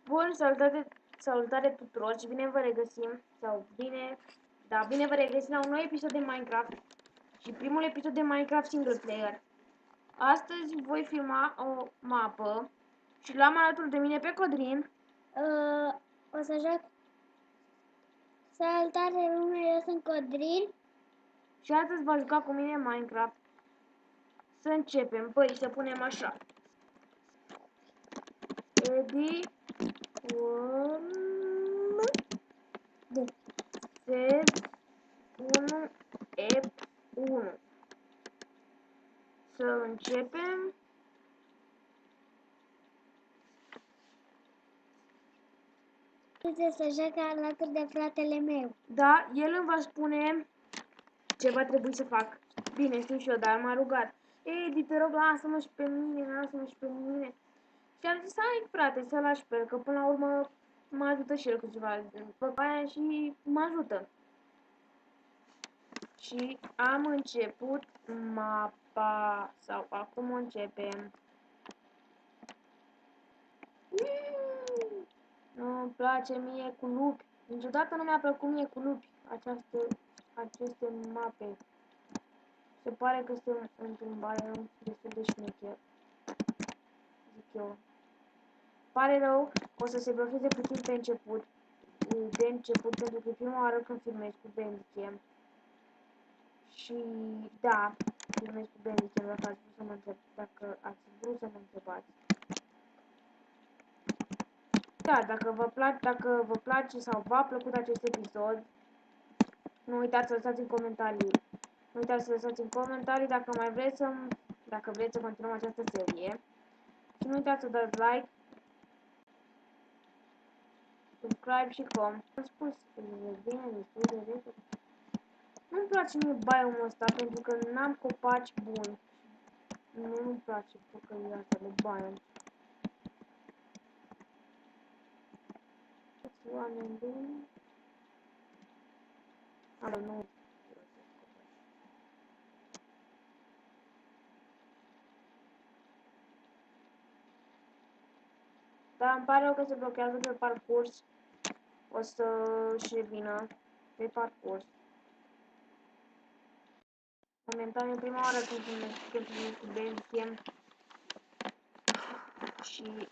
Bun, salutare tuturor și bine vă regăsim, bine vă regăsim la un nou episod de Minecraft și primul episod de Minecraft single player. Astăzi voi filma o mapă și l-am alături de mine pe Codrin. O să joc. Salutare lume, eu sunt Codrin. Și astăzi va juca cu mine Minecraft. Să începem, păi să punem așa. Edi Save 1 F1. Să începem. Uite să joc alături de fratele meu. Da, el îmi va spune ce va trebui să fac. Bine, știu și eu, dar m-a rugat. Edi, te rog, lasă-mă și pe mine. Și am zis, hai frate, să lași pe el, că până la urmă mă ajută și el cu ceva. Fac aia și mă ajută. Și am început mapa, sau acum începem. Nu-mi place mie cu lupi. Niciodată nu mi-a plăcut mie cu lupi aceste mape. Se pare că suntem într-un biom destul de șmecher. Zic eu. Pare rău, o să se blocheze puțin pe început. De început, pentru că prima oară când filmez cu Bandicam. Și da, filmez cu Bandicam, dacă ați vrut să mă întrebați. Da, dacă vă place sau v-a plăcut acest episod, nu uitați să lăsați în comentarii. Nu uitați să lăsați în comentarii dacă vreți să continuăm această serie. Și nu uitați să dați like, subscribe și com. Am spus că vine destul de repede. Nu-mi place mie biomul ăsta pentru că n-am copaci buni. Nu-mi place păcălia asta de biom. Ce oameni buni. Nu. Dar îmi pare rău că se blochează pe parcurs. O să-și revină pe parcurs. Momentan e prima oară când filmez cu Bandicam. Și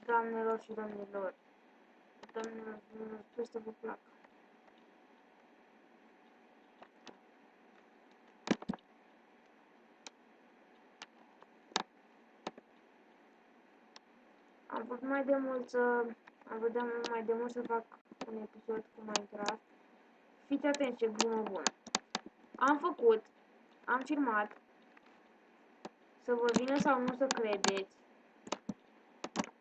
doamnelor și domnilor, sper să vă placă. Am vrut mai de mult să fac un episod cu Minecraft. Fiți atenți ce glumă bună. Am filmat, să vă vină sau nu să credeți.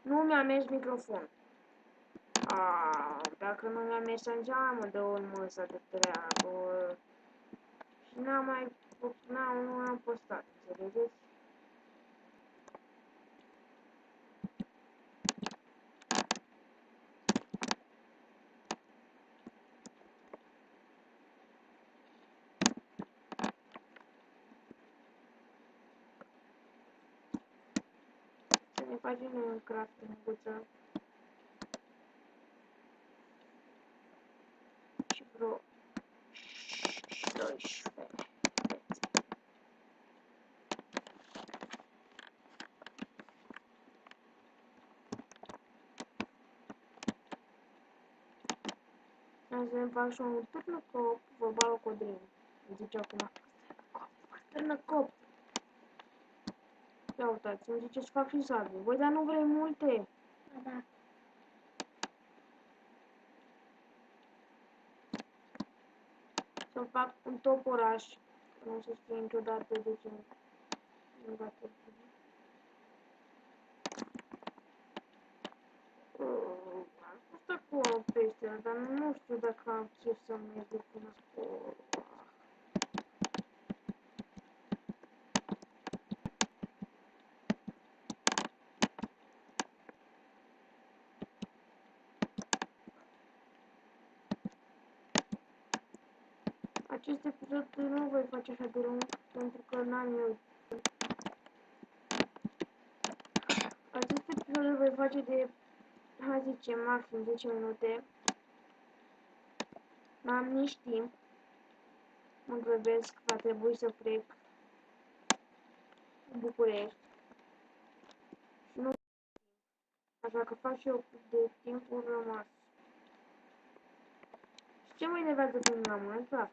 Nu mi-a mers microfonul. Dacă nu mi-a mers așa, mă dă în măsă de treabă. Și nu am postat, înțelegeți? Să ne facem un crafting-uță. Și vreo 12. Am să-mi fac și un târnăcop, vorba lui Codrin. Îmi zice acum, târnăcop. Ia uitați, îmi zice să fac și sabie. Voi, dar nu vrei multe? Da. Să fac un toporaș. Nu se scrie niciodată de ce nu va trebui. Am fost acolo pește, dar nu știu dacă am chef să merg până acolo. Acest episod nu voi face așa de lung, pentru că n-am eu. Acest episod îl voi face de Hai zicem maxim 10 minute. N-am nici timp. Mă grăbesc, va trebui să plec în București. Și nu, așa că fac și eu de timpul rămas. Și ce mă enervează când la Minecraft?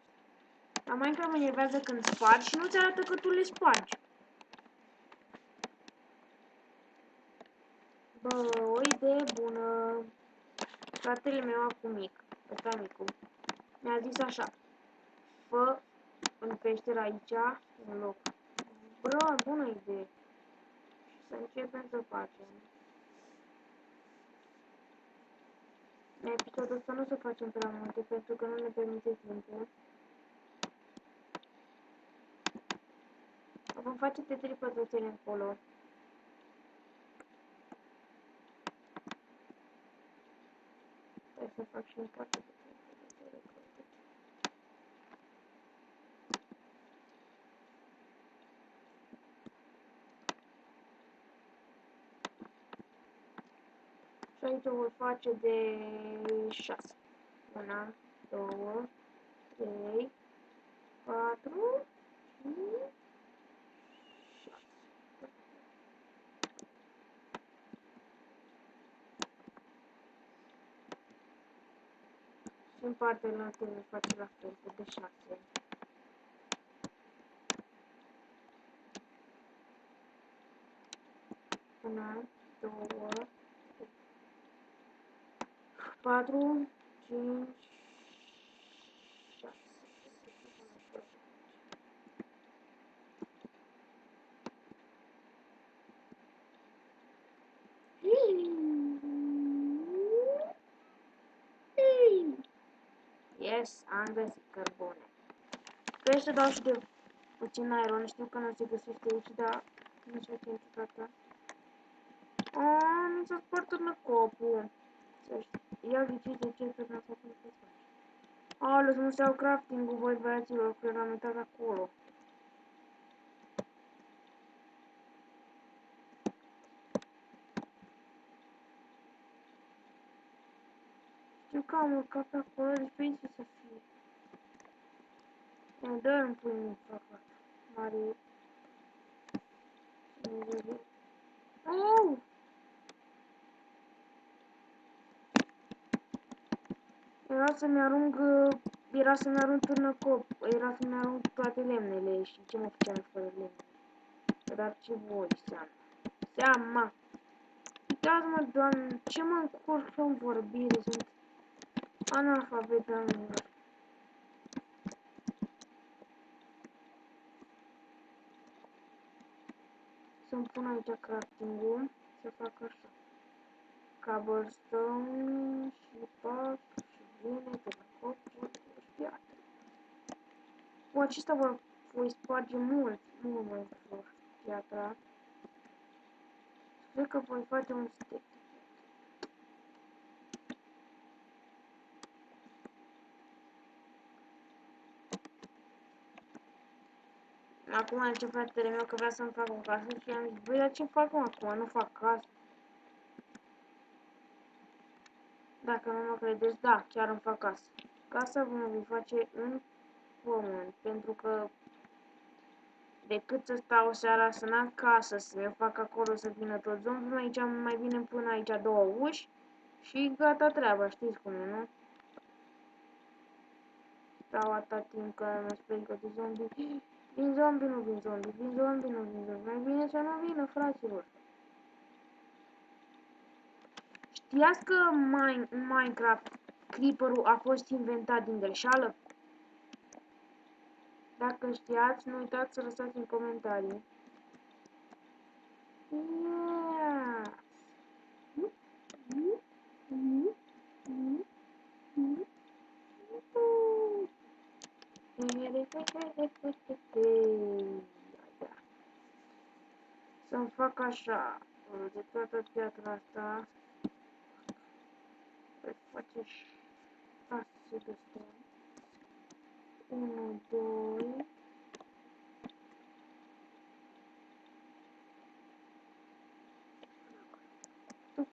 La Minecraft mă enervează când spargi și nu ți arată că tu le spargi. Bă, o idee bună. Fratele meu acum mic, ăsta micu, mi-a zis așa: fă în peșteră aici un loc. Bă, bună idee. Și să începem să facem. În episodul ăsta nu o să facem prea multe, pentru că nu ne permite timpul. Vom face de 3 pătrățele încolo. Hai să fac și un parte de 3 pătrățele. Și aici o voi face de 6. 1, 2, 3, 4, 5, 6. Și în partea altă voi face la fel, de 6. 1, 2, 4, 5, 6. Yes, am găsit cărbune. Trebuie să dau și de puțin iron. Știu că nu se găsește aici, dar nu știu ce gata. Nu s-a spart târnăcopul. Ia ghiciți de ce târnăcopul nu se spart. Aoleu, să nu se iau crafting-ul, voi băiaților, că l-am uitat acolo. Știu că am urcat pe acolo, deci pe aici să fie. Mă dă în pui mic, fac mare. Au! Era să-mi arunc târnăcop, era să-mi arunc toate lemnele și ce mă făceam fără lemne. Dar ce voi seama. Uitați-mă, doamne, ce mă încurc în vorbire, sunt analfabet, doamnelor. Să-mi pun aici crafting-ul, să fac așa. Cobblestone și pac și vine, târnăcopul și piatră. Cu acesta voi sparge mult mai ușor piatra. Cred că voi face un stick. Acum a început fratele meu că vrea să-mi fac o casă și am zis, băi, dar ce fac acum? Nu fac casă. Dacă nu mă credeți, da, chiar îmi fac casă. Casa vă voi face în pământ, pentru că decât să stau seara să n-am casă, să mi fac acolo să vină toți zombii, aici mai bine îmi pun aici 2 uși și gata treaba, știți cum e, nu? Stau atâta timp că mă sperică de zombii. Vin zombii, nu vin zombii, vin zombii, nu vin zombii. Mai bine să nu vină, fraților. Știați că în Minecraft Creeper-ul a fost inventat din greșeală? Dacă știați, nu uitați să lăsați în comentarii. Yeah. Să-mi fac așa, de toată piatra asta, voi face 6 de stone. 1, 2,